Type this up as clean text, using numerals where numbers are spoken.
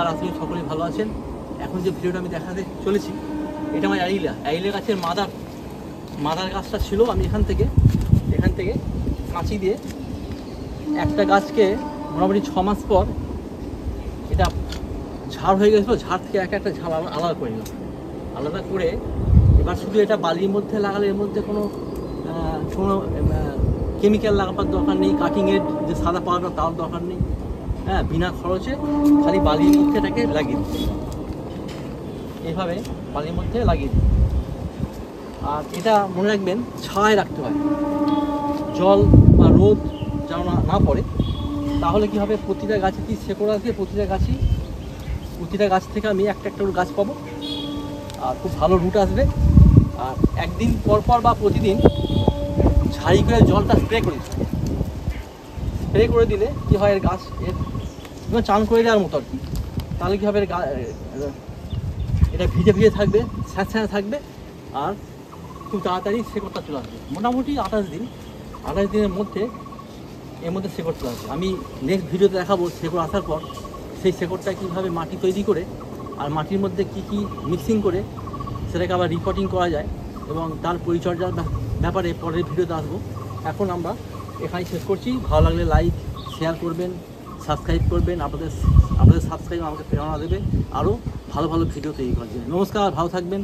নমস্কার, আপনি সকলেই ভালো আছেন। এখন যে ভিডিওটা আমি দেখাতে চলেছি এটা আমার অ্যারিলা গাছের মাদার গাছটা ছিল। আমি এখান থেকে কাঁচি দিয়ে একটা গাছকে মোটামুটি 6 মাস পর এটা ঝাড় হয়ে গেছিলো। ঝাড় থেকে একটা ঝাড় আলাদা করে নিলাম। আলাদা করে এবার শুধু এটা বালির মধ্যে লাগালে এর মধ্যে কোনো কেমিক্যাল লাগাবার দরকার নেই, কাটিংয়ের যে সাদা পাউডার তার দরকার নেই। হ্যাঁ, বিনা খরচে খালি বালির মধ্যে এটাকে লাগিয়ে দিই। এইভাবে বালির মধ্যে লাগিয়ে দিই। আর এটা মনে রাখবেন, ছায়ায় রাখতে হয়, জল বা রোদ যেন না পড়ে। তাহলে কি হবে, প্রতিটা গাছে কি শেকড় আসবে, প্রতিটা গাছ থেকে আমি একটা করে গাছ পাবো আর খুব ভালো রুট আসবে। আর একদিন পর বা প্রতিদিন ঝাড়ি করে জলটা স্প্রে করে দিলে কী হয়, এর গাছ চান করে দেওয়ার মতো আর কি। তাহলে কী হবে, এটা ভিজে থাকবে, স্যাঁতস্যাঁতে থাকবে আর খুব তাড়াতাড়ি শেকড়টা চলে আসবে। মোটামুটি 28 দিনের মধ্যে এর মধ্যে শেকড় চলে আসবে। আমি নেক্সট ভিডিওতে দেখাবো শেকড় আসার পর সেই শেকড়টা কীভাবে মাটি তৈরি করে আর মাটির মধ্যে কি মিক্সিং করে সেটাকে আবার রিপোর্টিং করা যায় এবং তার পরিচর্যার ব্যাপারে পরের ভিডিওতে আসবো। এখন আমরা এখানেই শেষ করছি। ভালো লাগলে লাইক, শেয়ার করবেন, সাবস্ক্রাইব করবেন। আপনাদের সাবস্ক্রাইব আমাকে প্রেরণা দেবে আরও ভালো ভিডিও তৈরি করার জন্য। নমস্কার, ভালো থাকবেন।